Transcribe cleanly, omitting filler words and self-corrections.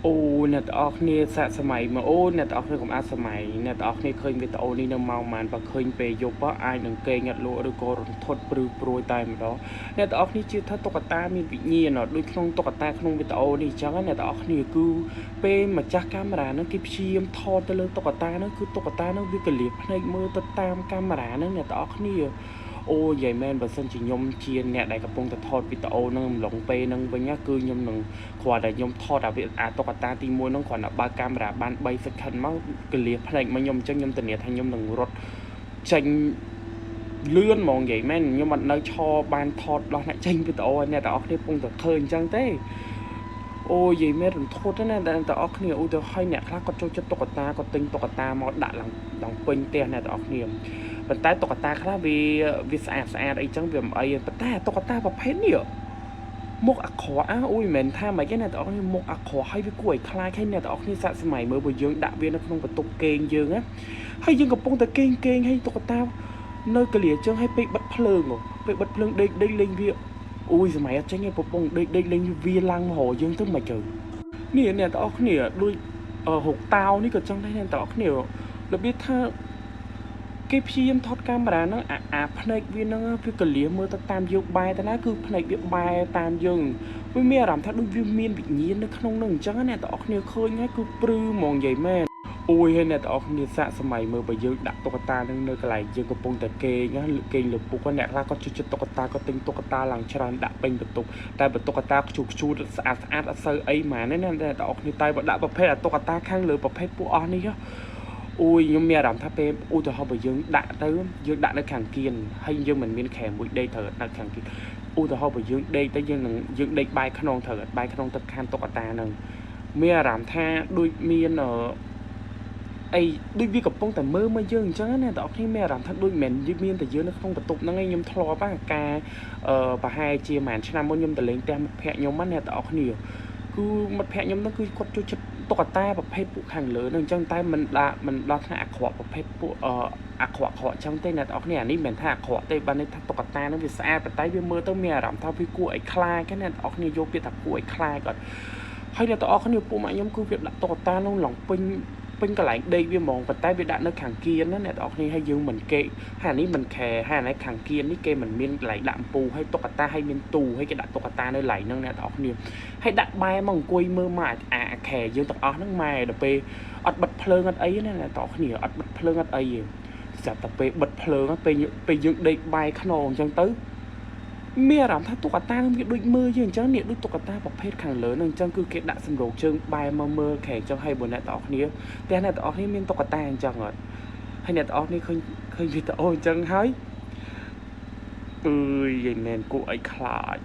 អូអ្នកទាំងអស់គ្នាសាកសម័យមកអូអ្នកទាំងអស់គ្នាកុំអាសម័យអ្នកទាំងអស់គ្នាឃើញវីដេអូនេះនៅម៉ោងប៉ុន្មានបើឃើញពេលយប់អាចនឹងគេងអត់លក់ឬក៏រន្ធត់ព្រឺព្រួយតែម្ដងអ្នកទាំងអស់គ្នាជឿថាតុក្កតាមានវិញ្ញាណដូចក្នុងតុក្កតាក្នុងវីដេអូនេះអញ្ចឹងអ្នកទាំងអស់គ្នាគឺពេលម្ចាស់កាមេរ៉ាហ្នឹងគេព្យាយាមថតទៅលើតុក្កតាហ្នឹងគឺតុក្កតាហ្នឹងវាកលៀបភ្នែកមើលទៅតាមកាមេរ៉ាហ្នឹងអ្នកទាំងអស់គ្នាអូយាយមែនបើសិនជាខ្ញុំជាអ្នកដែលកំពុងតែថតវីដេអូហ្នឹងម្លងពេលហ្នឹងវិញគឺខ្ញុំនឹងគ្រាន់តែខ្ញុំថតអាតុក្កតាទី1ហ្នឹងគ្រាន់តែបើកកាមេរ៉ាបាន3 second មកកលៀសភ្នែកមកខ្ញុំអញ្ចឹងខ្ញុំធានាថាខ្ញុំនឹងរត់ចេញលឿនហ្មងយាយមែនខ្ញុំអត់នៅឈរបានថតដោះអ្នកចេញវីដេអូឲ្យអ្នកទាំងអស់គ្នាកំពុងតែឃើញអញ្ចឹងទេអូយាយមែនរន្ធត់ណាស់អ្នកទាំងអស់គ្នាឧទាហរណ៍អ្នកខ្លះគាត់ចូលចិត្តតុក្កតាគាត់ទិញតុក្កតាមកដាក់ឡើងពេញផ្ទះអ្នកទាំងអស់គ្នាប៉ុន្តែតុក្កតាខ្លះវាស្អាតអីចឹងវាមិនអីប៉ុន្តែតុក្កតាប្រភេទនេះមុខអាក្រក់អូយមិនថាមិនគេអ្នកទាំងអស់គ្នាមុខអាក្រក់ហើយវាគួរឲ្យខ្លាចហើយអ្នកទាំងអស់គ្នាសាកសម័យមើលបើយើងដាក់វានៅក្នុងបន្ទប់គេងយើងណាហើយយើងកំពុងតែគេងហើយតុក្កតានៅកលៀជើងហើយពេលបិទភ្លើងពេលបិទភ្លើងដេកលេងវាអូយសម័យអត់ចេញទេប្រពងដេកលេងវាឡើងមករយើងទៅមិនទៅនេះអ្នកទាំងអស់គ្នាដូចហុកតាវនេះក៏ចឹងដែរអ្នកទាំងអស់គ្នារបៀបថាគេព្យាយាមថតកាមេរ៉ាហ្នឹងអាភ្នែកវាហ្នឹងវាកលៀមើលទៅតាមយើងបែរទៅណាគឺភ្នែកវាបែរតាមយើងវាមានអារម្មណ៍ថាដូចវាមានវិញ្ញាណនៅក្នុងហ្នឹងអញ្ចឹងអ្នកទាំងអស់គ្នាឃើញហើយគឺព្រឺហ្មងនិយាយមែនអូយហើយអ្នកទាំងអស់គ្នាសាកសម័យមើលបើយើងដាក់តុក្កតាហ្នឹងនៅកន្លែងយើងកំពុងតែគេងលើពុកអ្នកខ្លះគាត់ជួយចិត្តតុក្កតាគាត់ទិញតុក្កតាឡើងច្រើនដាក់ពេញបន្ទប់តែបើតុក្កតាខ្ជូតស្អាតអត់សូវអីហ្មងណាអ្នកទាំងអស់គ្នាតែបើដាក់ប្រភេទតុក្កតាខាងលើប្រភេទពួកអស់នេះអូយខ្ញុំមានអារម្មណ៍ថាពេលឧទាហរណ៍បើយើងដាក់នៅខាងគៀនហើយយើងមិនមានខែមួយដេកត្រូវដាក់ខាងគៀនឧទាហរណ៍បើយើងដេកទៅយើងដេកបាយខ្នងត្រូវបាយខ្នងទឹកខានតុក្កតាហ្នឹងមានអារម្មណ៍ថាដូចមានអីដូចវាកំពុងតែមើលមកយើងអញ្ចឹងណាតែអត់គ្នាមានអារម្មណ៍ថាដូចមិនមានតែយើងនៅក្នុងបន្ទប់ហ្នឹងឯងខ្ញុំធ្លាប់ការប្រហែលជាប្រហែលឆ្នាំមុនខ្ញុំទៅលេងផ្ទះមិត្តភ័ក្ដិខ្ញុំណាតែអត់គ្នាគឺមិត្តភ័ក្ដិខ្ញុំហ្នឹងគឺគាត់ចូលចិត្តតុក្កតាប្រភេទពួកខាងលើហ្នឹងអញ្ចឹងតែមិនដល់ថ្នាក់អាក្រក់ប្រភេទពួកអាក្រក់អញ្ចឹងទេអ្នកទាំងអស់គ្នាអានេះមិនថាអាក្រក់ទេបានន័យថាតុក្កតាហ្នឹងវាស្អាតប៉ុន្តែវាមើលទៅមានអារម្មណ៍ថាវាគួរឲ្យខ្លាចណាអ្នកទាំងអស់គ្នាយកពាក្យថាគួរឲ្យខ្លាចគាត់ហើយអ្នកទាំងអស់គ្នាពួកម៉ាក់ខ្ញុំគឺវាដាក់តុក្កតាហ្នឹងឡងពេញកន្លែងដេកវាហ្មងប៉ុន្តែវាដាក់នៅខាងគៀនណាអ្នកទាំងអស់គ្នាហើយយើងមិនគេហើយអានេះមិនខែហើយអានេះខាងគៀននេះគេមិនមានកន្លែងដាក់អំពូហើយតុក្កតាហើយមានទូហើយគេដាក់តុក្កតានៅកន្លែងហ្នឹងអ្នកទាំងអស់គ្នាហើយដាក់បែរមកអង្គុយមើលមកអាខែយើងទាំងអស់ហ្នឹងម៉ែដល់ពេលអត់បិទភ្លើងអត់អីណាអ្នកទាំងអស់គ្នាអត់បិទភ្លើងអត់អីទេចាប់តែពេលបិទភ្លើងពេលយើងដេកបែរខ្នងអញ្ចឹងទៅមានអារម្មណ៍ថាតុក្កតានឹងវាដូចមើលយើងអញ្ចឹងនេះដូចតុក្កតាប្រភេទខាងលើនឹងអញ្ចឹងគឺគេដាក់សម្រោគជើងបែរមកមើលខែអញ្ចឹងហើយបងអ្នកទាំងអស់គ្នាតែអ្នកទាំងអស់គ្នាមានតុក្កតាអញ្ចឹងអត់ហើយអ្នកទាំងអស់គ្នាឃើញវីដេអូអញ្ចឹងហើយអើយនិយាយមែនគួរឲ្យខ្លាច